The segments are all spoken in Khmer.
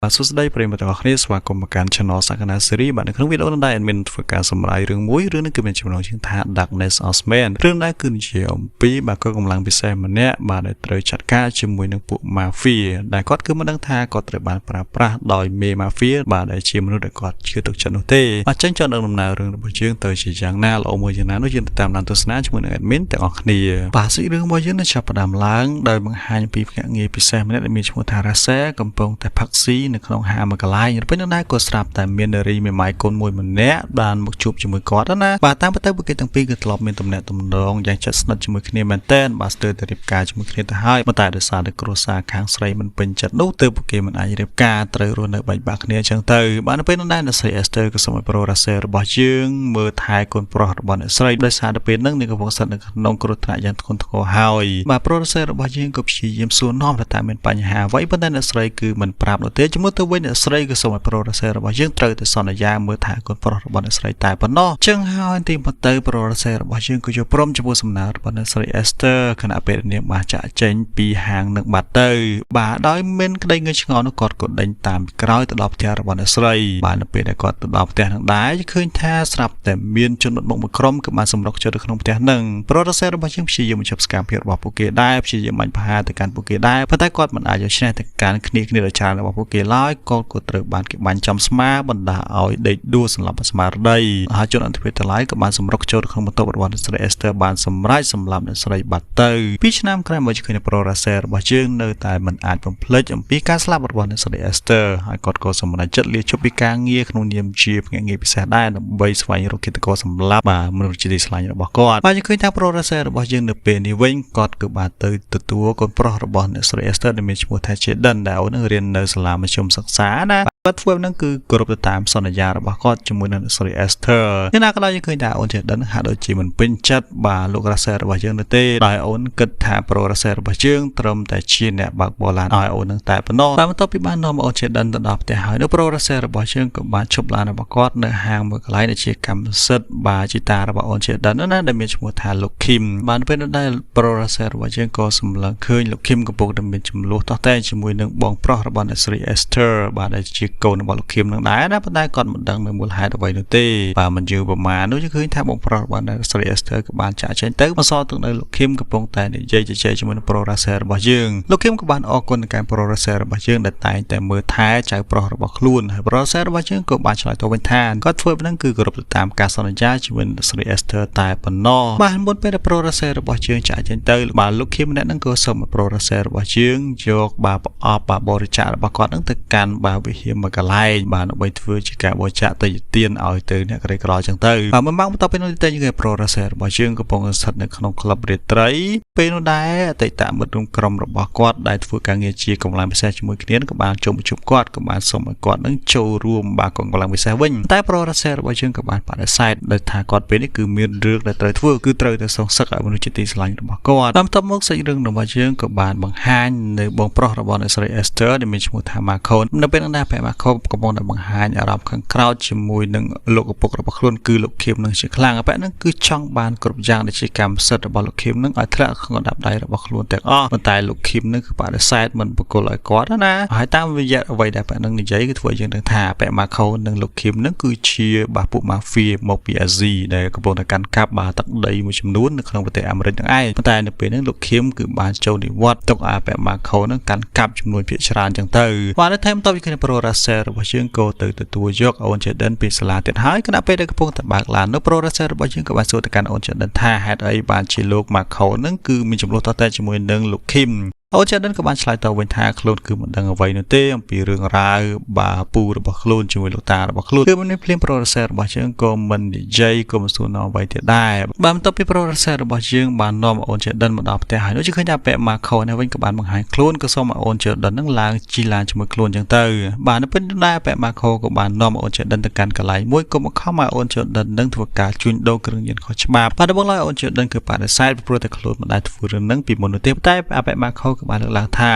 បាទសួស្តីប្រិយមិត្តទាំងអស់គ្នាស្វាគមន៍មកកាន់ Channel Sakana Series បាទនៅក្នុងវីដេអូនេះadmin ធ្វើការសម្រាយរឿងមួយរឿងនេះគឺមានចំណងជើងថា Darkness Osman រឿងនេះគឺជាអំពីបាទក៏កម្លាំងពិសេសម្នាក់បាទដែលត្រូវចាត់ការជាមួយនឹងពួក Mafia ដែលគាត់គឺមិនដឹងថាគាត់ត្រូវបានប្រើប្រាស់ដោយមេ Mafia បាទដែលជាមនុស្សដែលគាត់ជឿទុកចិត្តនោះទេបាទចឹងចង់ដឹងដំណើររឿងរបស់យើងទៅជាយ៉ាងណាល្អមួយយ៉ាងណានោះយើងទៅតាមដានទស្សនាជាមួយនឹង admin ទាំងអស់គ្នាបាទសាច់រឿងរបស់យើងនឹងចាប់ផ្ដើមឡើងដោយបង្ហាញពីភ្នាក់ងារពិសេសម្នាក់ដែលមានឈ្មោះថា Rasa កំពុងតែផឹកស៊ីនៅក្នុងហាងមួយកន្លែងពេលនោះដែរក៏ស្រាប់តែមាននារីមេម៉ាយកូនមួយម្នាក់បានមកជួបជាមួយគាត់ណាបាទតាមពិតទៅពួកគេទាំងពីរគឺធ្លាប់មានទំនាក់ទំនងយ៉ាងជិតស្និទ្ធជាមួយគ្នាមែនទែនបាទស្ទើរតែរៀបការជាមួយគ្នាទៅហើយតែដោយសារតែគ្រួសារខាងស្រីមិនពេញចិត្តនោះទើបពួកគេមិនអាចរៀបការត្រូវរស់នៅបែកបាក់គ្នាអញ្ចឹងទៅបាទនៅពេលនោះដែរអ្នកស្រី Esther ក៏សូមឲ្យប្រូរ៉ាសេរបស់យើងមើលថែកូនប្រុសរបស់អ្នកស្រីដោយសារតែពេលហ្នឹងនាងកំពុងស្ថិតនៅក្នុងគ្រោះថ្នាក់យ៉ាងធ្ងន់ធ្ងរហើយបាទប្រូរ៉ាសេរបស់យើងក៏ព្យាយាមសួរនាំថាតើមានបញ្ហាអ្វីប៉ុន្តែអ្នកស្រីគឺមិនប្រាប់នោះទេជាមួយទៅវិញអ្នកស្រីក៏សូមឲ្យប្រូរ៉ាសេរបស់យើងត្រូវតែសន្យាមើលថែកូនប្រុសរបស់អ្នកស្រីតែប៉ុណ្ណោះចឹងហើយទីមកទៅប្រូរ៉ាសេរបស់យើងក៏យល់ព្រមចំពោះសំណើរបស់អ្នកស្រី Esther ខណៈពេលនាងបានចាក់ចេញពីហាងនឹងបាត់ទៅបាទដោយមានក្តីងឿឆ្ងល់នោះគាត់ក៏ដេញតាមក្រោយទៅដល់ផ្ទះរបស់អ្នកស្រីបាទនៅពេលដែលគាត់ទៅដល់ផ្ទះនឹងដែរឃើញថាស្រាប់តែមានជនមុខមួយក្រុមក៏បានសម្រុកចូលទៅក្នុងផ្ទះនឹងប្រូរ៉ាសេរបស់យើងព្យាយាមបញ្ចប់សកម្មភាពរបស់ពួកគេដែរព្យាយាមបាញ់ប្រហារទៅកាន់ពួកគេដែរប៉ុន្តែគាត់មិនអាចយកឈ្នះទៅកាន់គ្នាដោយច្រើនរបស់ពួកគេឡើយគាត់ក៏ត្រូវបានគេបាញ់ចំស្មាបណ្ដាឲ្យដេកដួលសន្លប់ស្មារតីហើយជនអន្តរជាតិទាំងឡាយក៏បានសម្រុកចូលក្នុងបន្ទប់របស់អ្នកស្រី Esther បានសម្រេចសម្លាប់អ្នកស្រីបាត់ទៅ2ឆ្នាំក្រោយមកឃើញប្រូរ៉ាសេរបស់យើងនៅតែមិនអាចបំភ្លេចអំពីការស្លាប់របស់អ្នកស្រី Esther ហើយគាត់ក៏សម្រេចចិត្តលាឈប់ពីការងារក្នុងនាមជាភ្នាក់ងារពិសេសដែរដើម្បីស្វែងរកឃាតករសម្លាប់បាទមនុស្សជាទីស្រឡាញ់របស់គាត់បាទឃើញថាប្រូរ៉ាសេរបស់យើងនៅពេលនេះវិញគាត់ក៏បានទៅទទួលកូនប្រុសរបស់អ្នកស្រី Esther ដែលមានឈ្មោះថា Jaden ដែលអូននឹងរៀននៅសាលាមធ្យមសិក្សាណាគាត់ធ្វើហ្នឹងគឺគោរពទៅតាមសន្យារបស់គាត់ជាមួយនឹងស្រី Esther យ៉ាងណាក៏ដោយយើងឃើញថាអូន Jaden ហាក់ដូចជាមិនពេញចិត្តបាទលោក Rasa របស់យើងនៅទេដោយអូនគិតថាប្រូ Rasa របស់យើងត្រឹមតែជាអ្នកបើកបរឡានឲ្យអូននឹងតែប៉ុណ្ណោះតែបន្ទាប់ពីបាននាំអូន Jaden ទៅដល់ផ្ទះហើយនៅប្រូ Rasa របស់យើងក៏បានឈប់ឡានរបស់គាត់នៅហាងមួយកន្លែងដែលជាកម្មសិទ្ធិបាទជីតារបស់អូន Jaden ណាដែលមានឈ្មោះថាលោក Kim បានពេលនោះដែរប្រូ Rasa របស់យើងក៏សម្លឹងឃើញលោក Kim កំពុងតែមានចំនួនតោះតែជាមួយនឹងបងប្រុសរបស់អ្នកស្រី Esther បាទដែលជាកូនរបស់លោក Kim នឹងដែរណាប៉ុន្តែគាត់មិនដឹងនៅមូលហេតុអ្វីនោះទេបាទមិនយូរប្រហែលនោះយើងឃើញថាបងប្រុសរបស់អ្នកស្រី Esther ក៏បានចាក់ចេញទៅមកសល់ទឹកនៅលោក Kim កំពុងតែនិយាយជជែកជាមួយនឹងប្រូរ៉ាសេរបស់យើងលោក Kim ក៏បានអរគុណដល់ការប្រូរ៉ាសេរបស់យើងដែលតែងតែមើលថែចៅប្រុសរបស់ខ្លួនហើយប្រូរ៉ាសេរបស់យើងក៏បានឆ្លើយតបវិញថាគាត់ធ្វើបែបហ្នឹងគឺគោរពទៅតាមការសន្យាជាមួយនឹងស្រី Esther តែប៉ុណ្ណោះបាទមុនពេលដែលប្រូរ៉ាសេរបស់យើងចាក់ចេញទៅបាទលោក Kim ម្នាក់ហ្នឹងក៏សូមឲ្យប្រូរ៉ាសេរបស់យើងយកបាទប្រអប់បាទបរិច្ចាគរបស់គាត់ហ្នឹងទៅកាន់បាទវិហារមួយកន្លែងបាទដើម្បីធ្វើជាការបរិច្ចាគទៅទានឲ្យទៅអ្នកក្រីក្រអញ្ចឹងទៅបាទមួយម៉ោងបន្ទាប់ពីនោះទៅយើងប្រូរ៉ាសេរបស់យើងកំពុងស្ថិតនៅក្នុងក្លឹបរាត្រីពេលនោះដែរអតីតមិត្តរួមក្រុមរបស់គាត់ដែលធ្វើការងារជាកម្លាំងពិសេសជាមួយគ្នាក៏បានចូលមកជួបគាត់ក៏បានសូមឲ្យគាត់នឹងចូលរួមបាទកម្លាំងពិសេសវិញតែប្រូរ៉ាសេរបស់យើងក៏បានបដិសេធដោយថាគាត់ពេលនេះគឺមានរឿងដែលត្រូវធ្វើគឺត្រូវតែសងសឹកឲ្យមនុស្សជាទីស្រឡាញ់របស់គាត់តាមបន្ទាប់មកសាច់រឿងរបស់យើងក៏បានបង្ហាញនៅបងប្រុសរបស់អ្នកស្រី Esther ដែលមានឈ្មោះថា Marco នៅពេលនោះដែរព្រះ Marco កំពុងតែបង្ហាញអារម្មណ៍ខាងក្រោយជាមួយនឹងលោកឪពុករបស់ខ្លួនគឺលោក Kim នឹងជាខ្លាំងបែបហ្នឹងគឺចង់បានគ្រប់យ៉ាងដែលជាកម្មសិទ្ធិរបស់លោក Kim នឹងឲ្យធ្លាក់ក្នុងដៃដៃរបស់ខ្លួនទាំងអស់ប៉ុន្តែលោក Kim នឹងគឺបដិសេធមិនបកគលឲ្យគាត់ណាហើយតាមរយៈអ្វីដែលបែបហ្នឹងនិយាយគឺធ្វើយើងដឹងថាបែប Marco និងលោក Kim នឹងគឺជាបាទពួក Mafia មកពីអាស៊ីដែលកំពុងតែកាន់កាប់បាទទឹកដីមួយចំនួននៅក្នុងប្រទេសអាមេរិកនឹងឯងប៉ុន្តែនៅពេលហ្នឹងលោក Kim គឺបានចូលនិវត្តន៍ទុកឲ្យបែប Marco នឹងកាន់កាប់ចំនួនភាគច្រើនអញ្ចឹងទៅបាទនៅថែមតបពីគ្នាប្រូរ៉ាសេរបស់យើងក៏ទៅទទួលយកអូន Jaden ពីសាលាទៀតហើយគណៈពេលដែលកំពុងតែបើកឡាននៅប្រូរ៉ាសេរបស់យើងក៏បានសួរទៅកាន់អូន Jaden ថាហេតុអីបានជាលោក Marco នឹងគឺមានចំនួនតតែជាមួយនឹងលោក Kimអូន Jaden ក៏បានឆ្លើយតបវិញថាខ្លួនគឺមិនដឹងអ្វីនោះទេអំពីរឿងរ៉ាវបាទពូរបស់ខ្លួនជាមួយលោកតារបស់ខ្លួនគឺមិនភ្លាមប្រូរ៉ាសេរបស់យើងក៏មិននិយាយក៏មិនសួរនាំអ្វីទៀតដែរបាទបន្ទាប់ពីប្រូរ៉ាសេរបស់យើងបាននាំអូន Jaden មកដល់ផ្ទះហើយនោះយើងឃើញថាពាក់ Marco នេះវិញក៏បានបង្ហាញខ្លួនក៏សូមឲ្យអូន Jaden នឹងឡើងជិះឡានជាមួយខ្លួនអញ្ចឹងទៅបាទនៅពេលនោះដែរពាក់ Marco ក៏បាននាំអូន Jaden ទៅកាន់កន្លែងមួយក៏មកខំឲ្យអូន Jaden នឹងធ្វើការជួញដូរគ្រឿងញៀនខុសច្បាប់បាទដំបូងឡើយអូន Jaden គឺបដិសេធព្រោះតែខ្លួនមិនដែលធ្វើរឿងហ្នឹងពីមុននោះទេតែពាក់ Marco กับบ้านหลังท่า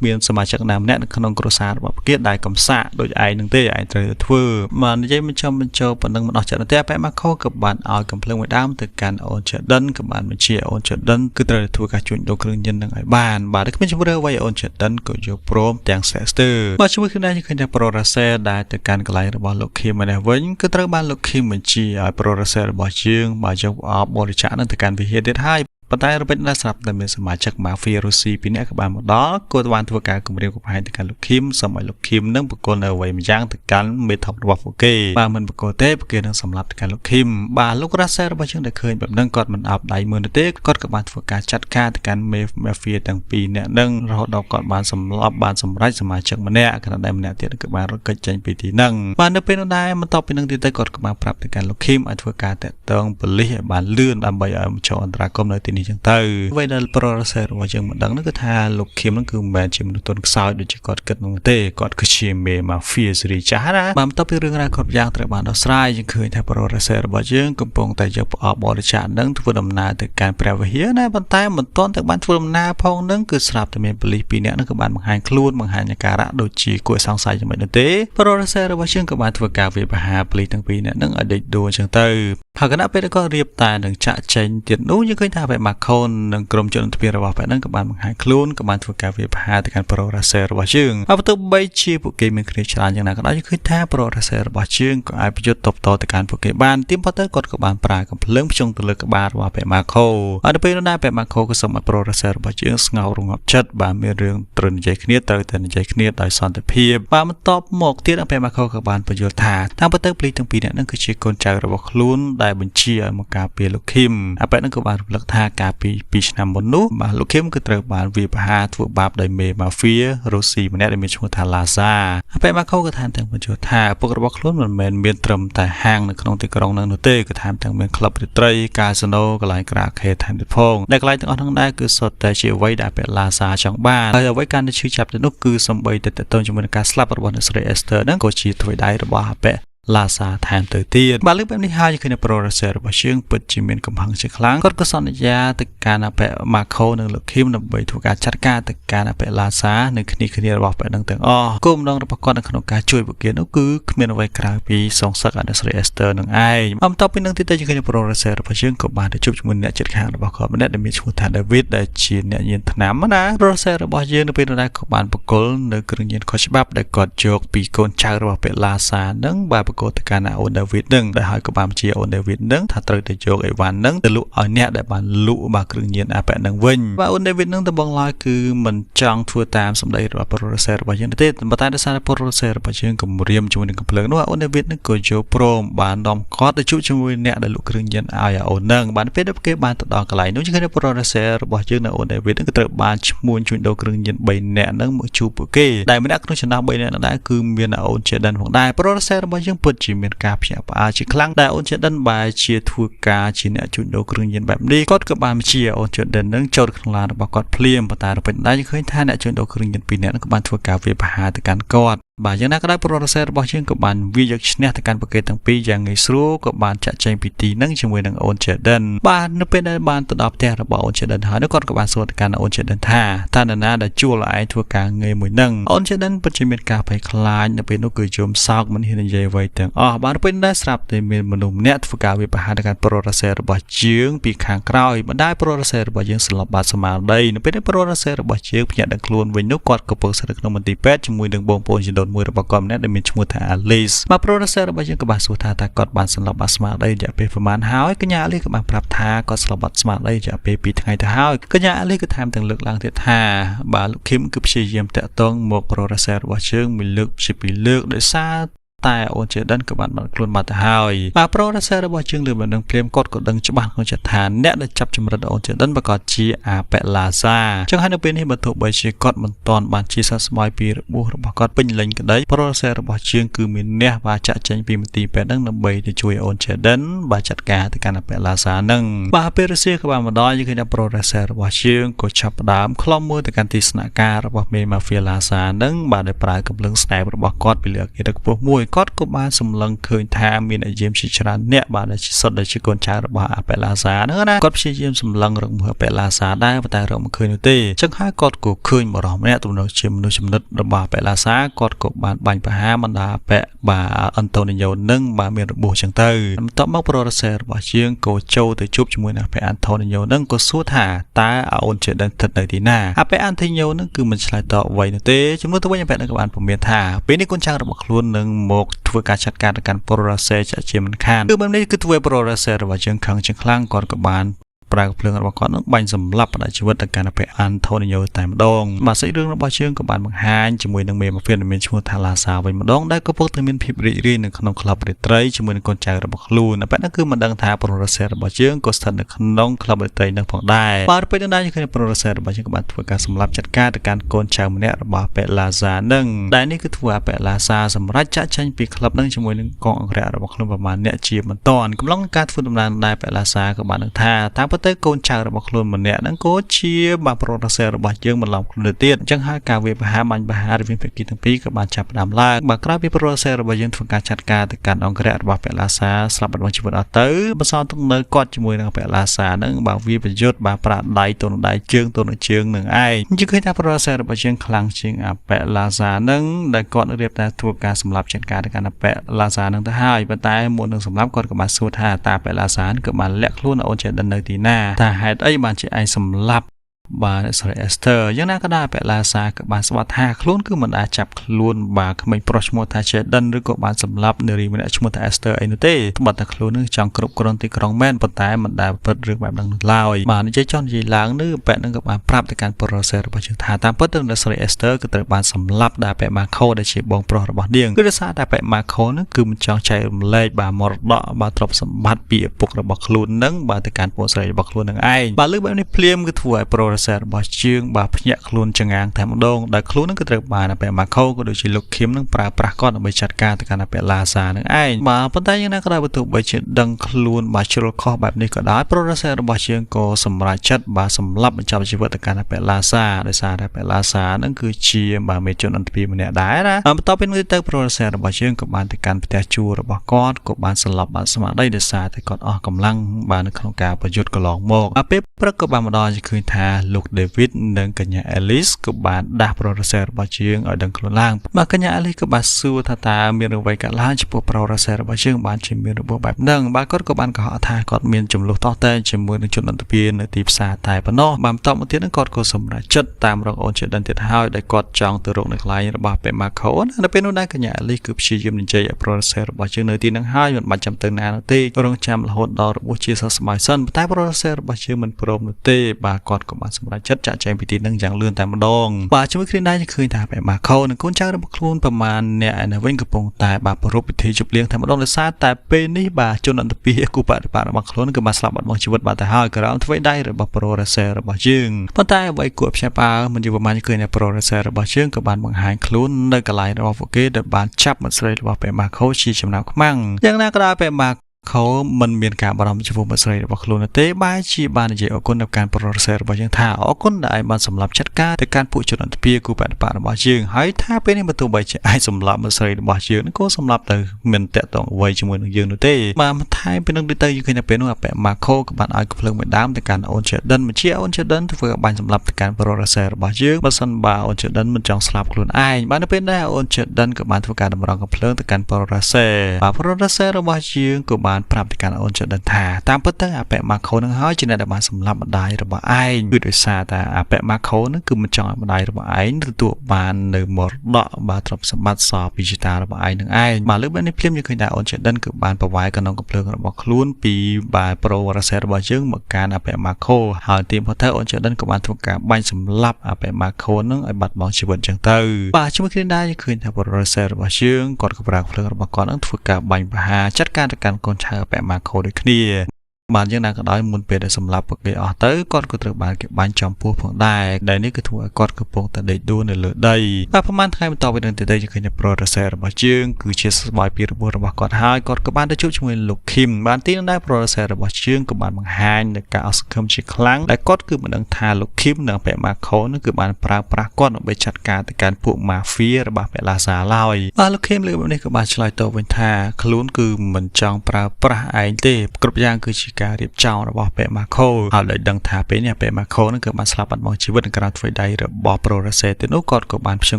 เมียนสมาชิกนำแนะขนมกระสาแบบเกียรได้กำสะโดยไอ้หนึ่งเตะไอ้เตยทั่วมันยังไม่ชอบมันโจปนังมันออกจากนั้นแต่ไปมาเข้ากับบ้านเอากำเพลิงไว้ด้ามตึกการเอาเฉดดันกับบ้านมันเชียเอาเฉดดันคือเตยทั่วการจุดโดนเครื่องยนต์ดังไอ้บ้านได้ก็ไม่ใช่เรื่องไว้เอาเฉดดันก็จะพร้อมแต่งเสสเตอร์มาช่วยขึ้นได้ยังเคยจะโปรเซสได้ตึกการกลายระบาดลูกคิมมาได้เว้นก็เตยบ้านลูกคิมมันเชียโปรเซสระบาดเชียงมาจะเอาบริจาคนั่นตึกการวิเฮเดทให้ปัจจัยเราเป็นนักสับแต่เป็นสมาชิกมาฟิรูซีปีนี้กับบางหมดดอกกดวันทัวร์การกลุ่มเรียกกับหายถึงการลุกคิมสมัยลุกคิมนั่งประกอบเอาไว้มันย่างถึงการเมทัลระบบโอเคบางมันประกอบเต้ประกอบนั่งสำหรับการลุกคิมบางลูกรัสเซอร์บางช่วงได้เคยแบบนั่งกอดมันอับได้เมื่อเต้กอดกับบางทัวร์การจัดการถึงการมาฟิตั้งปีเนี่ยนั่งเราดอกกอดบางสำหรับบางสำรับสมาชิกมันเนี่ยขณะใดมันเนี่ยเตี้ยกับบางรถเกิดใจปีที่นั่งบางเป็นได้มันต่อไปนั่งที่ใต้กอดกับบางปรับถึงการลุกคิมอันทัวร์การแต่ต้องผลิตบางเลื่อนบางใบเอาโชว์อันตรากรมในที่นี้จังเตอไว้ในโปรเซสว่าจังมันดังนั่นก็ท่าลูกเข็มนั่นคือแมนชิมนุต้นสาวโดยจะกอดกันนเต้กอดคือชิมเมมาฟิสริจ้านะบางต่อไปเรื่องราวขอบยางตระบานดอสไลยังเคยท่าโปรเซสว่าจังกำปองแต่จะออกบริจาคนั่งทุกดำนาแต่การแปลว่าเฮียนะบรรทายเหมือนต้นแต่บ้านทุกดำนาพองนั่งคือสลับแต่เมนปลีปีนี้นั่นคือบ้านบางหายคลูนบางหายในการะโดยจีกวยสังสายจังไม่นเต้โปรเซสว่าจังกับบ้านทุกการเวบหาปลีทั้งปีเนี่ยนั่งอดีตดูจังเตอหากคณะเป็นก็เรียบตาหนึ่งจะเจนเตียนนู้ยังเคยท่าไปมาคนหนึ่งกรมจนทะเบียนระหว่างไปนั่งกับบ้านบางหายคลูนกับบ้านทุกการเวบหาแต่การโปรเซสว่าจังเอาประตูใบชีปุกเกมีคริชลานอย่างนั้นก็ได้ยังเคยท่าโปรเซสว่าจังก็ไอประโยชน์ตบโตแต่การปุกเกบ้านทีมพอเตอร์กดกับบ้านปลากับเลื่อมชงตะลึกกับบ้านว่าไปมาโคอันเป็นได้ไปมาโคก็สมัยโปรเซสว่าจังเงาลงอับชัดบ้านมีเรื่องตรึงใจเครียดแต่ใจเครียดได้สอนแต่เพียบบ้านมันตอบหมกที่นั่งไปมาโคกับบ้านประโยชน์ท่าทางพอเตอร์ปลีทั้งปีเนี่ยนั่นคือชีคนใจระบบคลุ้นได้บัญชีกาเปียลูกคิมอาเป็นั่นก็บานลักท่ากาปีชนามบนนู้บานลูกคิมก็เติบบานวีพาถูกบาปได้เมมาเฟียโรซีมันได้เมชงทาลาซาอาเป็มาเข้าก็ทานทางปัจจุบันพวกระบบคลุ้นมันเมียนตรมแต่ห้างในขนมติกรองนังนุเต้ก็ทำทางเมียนคลับดิตรีกาสโนก็ไหลกระเคทานดิพงได้ไกลทั้งอันทั้งได้คือสดแต่เชื่อไว้ได้เป็นลาซาจังบ้านเอาไว้การได้ชื่อจับแต่นกคือสมบัยแต่ต้นจมูกการสลับระบบอิสราเอลเตอร์นั่นก็ชีถอยได้ระบบเป็ลาซาแทนเตอร์ตีบาลึกแบบนี้หายคือในโปรเซสว่าเชื่องปิดจิเมนกำพังเชิงครั้งก็สอนยาตึกการอาเปะมาโคหนึ่งหลักคิมนำไปถูกการจัดการตึกการอาเปะลาซาหนึ่งคดีระบบไปดังเตียงอ้อก้มลงรับประกอบในขนมการช่วยบุกเกนก็คือเมียนไว้กลางปีส่งสักอันดับเอสเตอร์หนึ่งไออันต่อไปหนึ่งที่ได้ยังคือในโปรเซสว่าเชื่องกับบานที่จุบจมูกเนี่ยจัดการระบบขอบมันได้มีชูทานเดวิดได้จีนเนี่ยยืนถนามนะโปรเซสระบบเชื่องเป็นอะไรของบานประกอบในกรณีข้อฉบับได้กอดโจกปีโกนชาระบบเป็นลาซาหนึ่งบานประกอบตึกการเอาเดวิดนึงได้หายกับบางเชียร์โอนเดวิดนึงถ้าตรึกได้โจกไอวันนึงแต่ลุเอาเนี่ยได้บานลุบางเครื่องเย็นอาแปะนึงวิ่งว่าโอนเดวิดนึงแต่บางลายคือมันจังทัวตามสมได้ระบาดโปรเซสระบาดยังได้แต่มาตายได้สารโปรเซสระบาดยังกับเรียมจมูกกับเพลิงว่าโอนเดวิดนึงก็โจโปรมบานดอมคอได้ชุบจมูกเนี่ยได้ลุเครื่องเย็นเอาอย่าโอนนึงบานเป็นได้เก็บบานตัดดอกกระไรนู้นจะได้โปรเซสระบาดยังในโอนเดวิดนึงก็ตรึกบานจมูกจุดโดเครื่องเย็นใบเนี่ยนึงมือชูปุกเก้ได้ไม่ได้ก็ชนะใบเนี่ยได้คือเมียนโอนเชดันของได้โปรเซสระบาดยังเปิดจิเมียนกาเพียบอาชิคลังได้โอนเชดันบายเชียทัวกาชิเนี่ยจุดโดเครื่องเย็นแบบนี้ก็กับบานเชียโอนเชดันนึงโจดข้างล่างระบาดกอดเพลียมปตาเราเป็นได้ยังเคยท่าเนี่ยจุดโดเครื่องเย็นปีเนี่ยกับบานทัวกาเวียบหาแต่การกอดบางอย่างนั้นก็ได้โปรเซสบอกเช่นกับบานวิจัยชนะแต่การประกอบตั้งปีอย่างไงสู้กับบานจะใจพิธีนั่งจมูกนั่งโอนเชดันบานนึกเป็นได้บานตัดดอกแต่ระบาดโอนเชดันหานึกก่อนกับบานส่วนการโอนเชดันท่านั้นนะได้จู่หลายทัวกาเงยมือนั่งโอนเชดันปัจจุบันกาไปคลายนึกเป็นนกกือโจมซากมันเห็นใจไว้แต่บานเป็นได้สลับแต่เมียนมนุษย์เนี่ยทัวกาวิปหาในการโปรเซสบอกเชื้อปีขางกล้าวมันได้โปรเซสบอกยังสลับบาสมาได้นึกเป็นได้โปรเซสบอกเชื้อพยาดังคลวนไว้นึกกอดกับเปิดสลักนมันตีแปดจมูกดังบงโปนจะโดนมือระบาดกอมเนี่ยได้มีชมูทาอลิสมาโปรเซสระบายยังกับบาสุธาตากอดบานสลับบาสมาได้จะเป็นประมาณหายก็ยาเล็กกับบานปรับทากอดสลับบาสมาได้จะเป็นปีทั้งไงแต่หายก็ยาเล็กก็ทำถึงเลือกลางเทธาบาลุคิมก็พยายามแต่ต้องหมกโปรเซสระบายเชิงมีเลือกสิบปีเลือกโดยซาแต่โอนเจดันกับบานมันกลุ่นมาแต่หายมาโปรเซสระบายเชิงหรือมันดังเพลียมกดก็ดังฉบับของจัดฐานเนี่ยได้จับจำรัดโอนเจดันประกอบจีอาเปลาซาจังให้นักเป็นให้บรรทุกใบชีกอดมันตอนบานชีสัสมายปีระบุระบายกอดเป็นเล่นกันได้โปรเซสระบายเชิงคือมีเนี่ยบาจะเจนปีมันตีแปดดังนำใบจะช่วยโอนเจดันบาจัดการในการเปลาซานั่งบาเปรเซียกับบานมาได้ยังคือโปรเซสระบายเชิงก็จับดามคล้องมือในการตีสนาการระบายเมมาเฟียลาซานั่งบาได้ปลายกับเรื่องสไนเปอร์ระบายกอดไปเหลือกี่ตะกุบมวย គាត់ក៏បានសម្លឹងឃើញថាមានអាយាមជាច្រើនអ្នកបាទដែលសុទ្ធតែជាកូនចៅរបស់អបិលាសាហ្នឹងណាគាត់ព្យាយាមសម្លឹងរកមើលអបិលាសាដែរតែរកមិនឃើញនោះទេអញ្ចឹងហើយគាត់ក៏ឃើញបរិសម្នាក់ទំនងជាមនុស្សចំណិតរបស់អបិលាសាគាត់ក៏បានបាញ់ប្រហារបណ្ដាអបិបាទអន្តូនីយ៉ូនឹងបាទមានរបួសអញ្ចឹងទៅបន្ទាប់មកប្រូរ៉េសែរបស់ជាងក៏ចូលទៅជួបជាមួយនឹងអបិអន្តូនីយ៉ូនឹងក៏សួរថាតើអូនជាដឹងស្ថិតនៅទីណាអបិអន្តូនីយ៉ូនឹងគឺមិនឆ្លើយតបអ្វីនោះទេជំនួសទៅវិញអបិនឹងក៏បានពំមានថាពេលនេះកូនចៅរបស់ខ្លួននឹងមកធ្វើការចាត់ការទៅកាន់ប្រូរ៉េសែជាមិនខានគឺបែបនេះគឺធ្វើប្រូរ៉េសែរបស់យើងខឹងជាងខ្លាំងគាត់ក៏បានប្រើភ្លើងរបស់គាត់នឹងបាញ់សម្លាប់ផ្ដាច់ជីវិតទៅកាន់អបិអានថូនីយ៉ូតែម្ដងបាទសាច់រឿងរបស់យើងក៏បានបង្ហាញជាមួយនឹងមេម៉ាហ្វៀដែលមានឈ្មោះថាឡាសាវិញម្ដងដែលក៏ពុកតែមានភាពរីករាយនៅក្នុងក្លឹបរាត្រីជាមួយនឹងកូនចៅរបស់ខ្លួនអបិហ្នឹងគឺមិនដឹងថាប្រូរ៉េសែរបស់យើងក៏ស្ថិតនៅក្នុងក្លឹបរាត្រីនឹងផងដែរបាទពេលនេះយើងឃើញប្រូរ៉េសែរបស់យើងក៏បានធ្វើការសម្លាប់ចាត់ការទៅកាន់កូនចៅម្នាក់របស់អបិឡាសានឹងដែលនេះគឺធ្វើអបិឡាសាសម្រាប់ចាក់ចេញពីក្លឹបនឹងជាមួយនឹងកងអង្គរៈរបស់ខ្លួនប្រមាណអ្នកជាមិនតាន់កំឡុងការធ្វើដំណើរដែរអបិឡាសាក៏បាននឹងថាតាមពិតទៅកូនចៅរបស់ខ្លួនម្នាក់ហ្នឹងក៏ជាបាទប្រូរ៉េសែរបស់យើងបន្លំខ្លួនទៅទៀតអញ្ចឹងហើយការវាយប្រហារបាញ់ប្រហាររវាងភាគីទាំងពីរក៏បានចាប់ផ្ដើមឡើងបាទក្រោយពីប្រូរ៉េសែរបស់យើងធ្វើការចាត់ការទៅកាន់អង្គរៈរបស់អបិឡាសាស្លាប់បាត់បង់ជីវិតអស់ទៅបន្សល់ទុកនៅគាត់ជាមួយនឹងអបិឡាសាហ្នឹងបាទវាប្រយុទ្ធបាទប្រាដៃទៅនឹងដៃជើងទៅនឹងជើងនឹងឯងយើងឃើញថាប្រូរ៉េសែរបស់យើងខ្លាំងជាងអបិឡាសាហ្នឹងដែលគាត់រៀបតែធ្វើការសម្លាប់ចាត់ការទៅកាន់អបិឡាសាហ្នឹងទៅហើយប៉ុន្តែមុននឹងសម្លាប់គាត់ក៏បានសួរថាតើអបិឡាសាក៏បានលាក់ខ្លួនអូនចេះដឹងនៅទីណាថាហេតុអីបានជាឯងសម្លាប់បាទស្រីអេស្ទើយ៉ាងណាក៏ដោយអបិឡាសាក៏បានស្បត់ថាខ្លួនគឺមិនអាចចាប់ខ្លួនបាទក្មេងប្រុសឈ្មោះថាចេដិនឬក៏បានសម្លាប់នារីម្នាក់ឈ្មោះថាអេស្ទើអីនោះទេត្បិតតែខ្លួននឹងចង់គ្រប់គ្រងទីក្រុងមែនប៉ុន្តែមិនដែលប្រព្រឹត្តរឿងបែបហ្នឹងនោះឡើយបាទនិយាយចង់និយាយឡើងនេះអបិនឹងក៏បានប្រាប់ទៅកាន់ប្រូរ៉េសែរបស់យើងថាតាមពិតទៅស្រីអេស្ទើក៏ត្រូវបានសម្លាប់ដោយអបិម៉ាខូដែលជាបងប្រុសរបស់នាងគឺដោយសារតែអបិម៉ាខូនឹងគឺមិនចង់ចែករំលែកបាទមរតកបាទទ្រព្យសម្បត្តិពីឪពុករបស់ខ្លួននឹងបាទទៅកាន់ពួកស្រីរបស់ខ្លួននឹងឯងបាទលើបែបនេះភ្លាមគឺធ្វើឲ្យប្រូរ៉េសែរបស់យើងបាទភ្ញាក់ខ្លួនចងាងតែម្ដងដែលខ្លួននឹងក៏ត្រូវបានអបិម៉ាខូក៏ដូចជាលោកឃឹមនឹងប្រើប្រាស់គាត់ដើម្បីចាត់ការទៅកាន់អបិឡាសានឹងឯងបាទប៉ុន្តែយ៉ាងណាក៏ដោយបើទោះបីជាដឹងខ្លួនបាទជ្រុលខុសបែបនេះក៏ដោយប្រូរ៉េសែរបស់យើងក៏សម្រេចចិត្តបាទសម្លាប់បញ្ចប់ជីវិតទៅកាន់អបិឡាសាដោយសារតែអបិឡាសានឹងគឺជាបាទមេជនអន្តពាយម្នាក់ដែរណាបន្ទាប់ពីនេះទៅប្រូរ៉េសែរបស់យើងក៏បានទៅកាន់ផ្ទះជួលរបស់គាត់ក៏បានស្លាប់បាត់ស្មារតីដោយសារតែគាត់អស់កម្លាំងបាទនៅក្នុងការប្រយុទ្ធកន្លងមកពេលព្រឹកក៏បានមកដល់ឃើញថាលោកដេវីតនិងកញ្ញាអេលីសក៏បានដាស់ប្រូរ៉េសែរបស់យើងឲ្យដឹងខ្លួនឡើងបាទកញ្ញាអេលីសក៏បានសួរថាតើមានអ្វីកើតឡើងចំពោះប្រូរ៉េសែរបស់យើងបានជាមានរបួសបែបហ្នឹងបាទគាត់ក៏បានកុហកថាគាត់មានចំនួនតោះតែជាមួយនឹងជនអន្តពាយនៅទីផ្សារតែប៉ុណ្ណោះបាទបន្តមកទៀតហ្នឹងគាត់ក៏សម្រេចចិត្តតាមរកអូនជាដិនទៀតហើយដែលគាត់ចង់ទៅរកនៅកន្លែងរបស់ប៉េម៉ាខូនៅពេលនោះដែរកញ្ញាអេលីសគឺព្យាយាមនិយាយឲ្យប្រូរ៉េសែរបស់យើងនៅទីហ្នឹងហើយមិនបាច់ចាំទៅណានោះទេរងចាំរហូតដល់របួសជាសះស្បើយសិនតែប្រូរ៉េសែរបស់យើងមិនព្រមនោះទេបាទគាត់ក៏បានសម្រេចចិត្តចាក់ចែងពីទីហ្នឹងយ៉ាងលឿនតែម្ដងបាទជាមួយគ្នាដែរឃើញថាប៉េម៉ាខូនិងកូនចៅរបស់ខ្លួនប្រមាណអ្នកឯនៅវិញកំពុងតែបាទប្រពៃពិធីជប់លៀងតែម្ដងដោយសារតែពេលនេះបាទជនអន្តពាយគូបដិបត្តិរបស់ខ្លួនក៏បានស្លាប់បាត់បង់ជីវិតបាត់ទៅហើយក្រោមធ្វើដៃរបស់ប្រូរ៉េសែរបស់យើងប៉ុន្តែអ្វីគួរផ្សាយផ្អើលមិនយូរប៉ុន្មានឃើញថាប្រូរ៉េសែរបស់យើងក៏បានបង្ហាញខ្លួននៅកន្លែងរបស់ពួកគេដែលបានចាប់មិត្តស្រីរបស់ប៉េម៉ាខូជាចំណាប់ខ្មាំងយ៉ាងណាក៏ដោយប៉េម៉ាខូមិនមានការបារម្ភចំពោះមិត្តស្រីរបស់ខ្លួនទេបែរជាបាននិយាយអរគុណដល់ការប្រូរ៉េសែរបស់យើងថាអរគុណដែលបានសម្លាប់ចាត់ការទៅកាន់ពួកជនអន្តពាយគូបដិបត្តិរបស់យើងហើយថាពេលនេះបើទោះបីជាអាចសម្លាប់មិត្តស្រីរបស់យើងក៏សម្លាប់ទៅមិនតាក់ទងអ្វីជាមួយនឹងយើងនោះទេបាទថែមពីនឹងទៅយើងឃើញថាពេលនោះអបិម៉ាខូក៏បានឲ្យភ្លើងមួយដើមទៅកាន់អូនជាដិនបញ្ជាអូនជាដិនធ្វើឲ្យបាញ់សម្លាប់ទៅកាន់ប្រូរ៉េសែរបស់យើងបើសិនបើអូនជាដិនមិនចង់ស្លាប់ខ្លួនឯងបាទនៅពេលដែលអូនជាដិនក៏បានធ្វើការតម្រង់កំភ្លើងទៅកាន់ប្រូរ៉េសែបាទប្រូរ៉េសែរបស់យើងក៏បានប្រាប់ទៅកាន់អូនជាដិនថាតាមពិតទៅអបិម៉ាខូនឹងហើយជាអ្នកដែលបានសម្លាប់ម្ដាយរបស់ឯងគឺដោយសារតែអបិម៉ាខូនឹងគឺមិនចង់ឲ្យម្ដាយរបស់ឯងទទួលបាននៅមរតកបាទទ្រព្យសម្បត្តិសពីជីតារបស់ឯងនឹងឯងបាទលើកនេះភ្លាមយើងឃើញថាអូនជាដិនគឺបានប្រវាយក្នុងកំភ្លើងរបស់ខ្លួនពីបាទប្រូរ៉េសែរបស់យើងមកកាន់អបិម៉ាខូហើយទីបំផុតទៅអូនជាដិនក៏បានធ្វើការបាញ់សម្លាប់អបិម៉ាខូនឹងឲ្យបាត់បង់ជីវិតចឹងទៅបាទជាមួយគ្នាដែរយើងឃើញថាប្រូរ៉េសែរបស់យើងគាត់ក៏ប្រើភ្លើងរបស់គាត់នឹងធ្វើការបាញ់ប្រហារចាត់ការទៅកាន់កូនចៅអបិម៉ាខូដូចគ្នា បានយ៉ាងណាក៏ដោយមុនពេលដែលសម្លាប់ពួកគេអស់ទៅគាត់ក៏ត្រូវបានគេបាញ់ចំពោះផងដែរដែលនេះគឺធ្វើឲ្យគាត់កំពុងតែដេកដួលនៅលើដីបាទប្រហែលថ្ងៃបន្ទាប់ពីនឹងទៅឃើញតែប្រូរ៉េសឺរបស់យើងគឺជាស្បាយពីរបួសរបស់គាត់ហើយគាត់ក៏បានទៅជួបជាមួយលោកឃីមបានទីនោះដែរប្រូរ៉េសឺរបស់យើងក៏បានបង្ហាញនូវការអស់សង្ឃឹមជាខ្លាំងដែលគាត់គឺមិនដឹងថាលោកឃីមនិងពាក់ម៉ាខូនឹងគឺបានប្រើប្រាស់គាត់ដើម្បីចាត់ការទៅកាន់ពួកម៉ាហ្វៀរបស់ពាក់ឡាសាឡើយបាទលោកឃីមលើកបែបនេះក៏បានឆ្លើយតបវិញថាខ្លួនគឺមិនចង់ប្រើប្រាស់ឯងទេគ្រប់យ៉ាងគឺជាការរៀបចំរបស់ពាក់ម៉ាខូហើយដោយដឹងថាពេលនេះពាក់ម៉ាខូនឹងគឺបានស្លាប់បាត់បង់ជីវិតក្នុងក្រៅធ្វើដៃរបស់ប្រូរ៉េសឺទៅនោះគាត់ក៏បានព្យួរ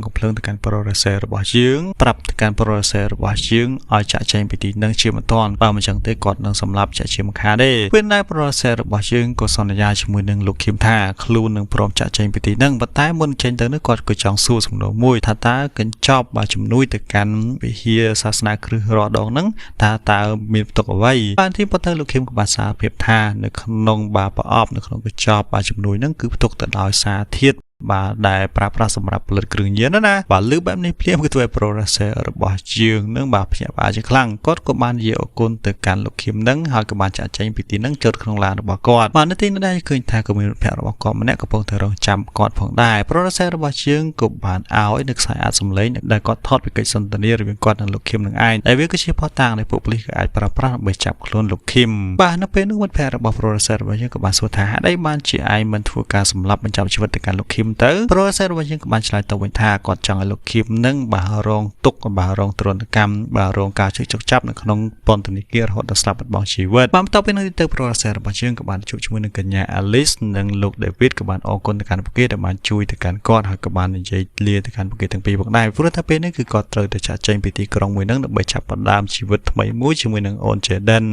កំភ្លើងទៅកាន់ប្រូរ៉េសឺរបស់យើងប្រាប់ទៅកាន់ប្រូរ៉េសឺរបស់យើងឲ្យចាក់ចែងពីទីនឹងជាមិនតាន់បើមិនចឹងទេគាត់នឹងសម្លាប់ចាក់ជាមិនខានទេពេលដែលប្រូរ៉េសឺរបស់យើងក៏សន្យាជាមួយនឹងលោកឃីមថាខ្លួននឹងព្រមចាក់ចែងពីទីនឹងប៉ុន្តែមុនចេញទៅនោះគាត់ក៏ចង់សួរសំណួរមួយថាតើកញ្ចប់ជំនួយទៅកាន់វិហារសាសនាគ្រិស្តរដងហ្នឹងតើមានផ្ទុកអ្វីបានទីប៉ុន្តែលោកឃីមក៏បានសារភាពថានៅក្នុងប្រអប់នៅក្នុងកញ្ចប់ជំនួយហ្នឹងគឺផ្ទុកទៅដោយសារធាតុបាទដែលប្រើប្រាស់សម្រាប់ផលិតគ្រឿងញៀនណាបាទលើបែបនេះភ្លាមគឺធ្វើឲ្យប្រូរ៉េសឺរបស់យើងនឹងបាទភ្ញាក់ផ្អើលជាខ្លាំងគាត់ក៏បាននិយាយអរគុណទៅកាន់លោកឃីមនឹងហើយក៏បានចាក់ចែងពីទីនឹងចូលក្នុងឡានរបស់គាត់បាទនៅទីនោះដែរឃើញថាក៏មានមិត្តភក្តិរបស់គាត់ម្នាក់កំពុងតែរងចាំគាត់ផងដែរប្រូរ៉េសឺរបស់យើងក៏បានឲ្យនៅខ្សែអាចសម្លេងដែលគាត់ថតពីកិច្ចសន្ទនារវាងគាត់និងលោកឃីមនឹងឯងដែលវាគឺជាភស្តុតាងដែលពួកប៉ូលីសក៏អាចប្រើប្រាស់ដើម្បីចាប់ខ្លួនលោកឃីមបាទនៅពេលនោះមិត្តភក្តិរបស់ប្រូរ៉េសឺរបស់យើងក៏បានសួរថាហេតុអីបានជាឯងមិនធ្វើការសម្លាប់បញ្ចប់ជីវិតទៅកាន់លោកឃីមទៅប្រូរ៉េសឺរបស់យើងក៏បានឆ្លើយតបវិញថាគាត់ចង់ឲ្យលោកឃីមនឹងបាទរងទុក្ខបាទរងទរណកម្មបាទរងការជិះចុកចាប់នៅក្នុងពន្ធនាគាររហូតដល់ស្លាប់បាត់បង់ជីវិតបានបន្ទាប់ពីនោះទៅប្រូរ៉េសឺរបស់យើងក៏បានជួបជាមួយនឹងកញ្ញា Alice និងលោក David ក៏បានអរគុណទៅកាន់ពួកគេដែលបានជួយទៅកាន់គាត់ហើយក៏បាននិយាយលាទៅកាន់ពួកគេទាំងពីរផងដែរព្រោះថាពេលនេះគឺគាត់ត្រូវតែចាក់ចែងពីទីក្រុងមួយនឹងដើម្បីចាប់ផ្ដើមជីវិតថ្មីមួយជាមួយនឹងអូន Jaden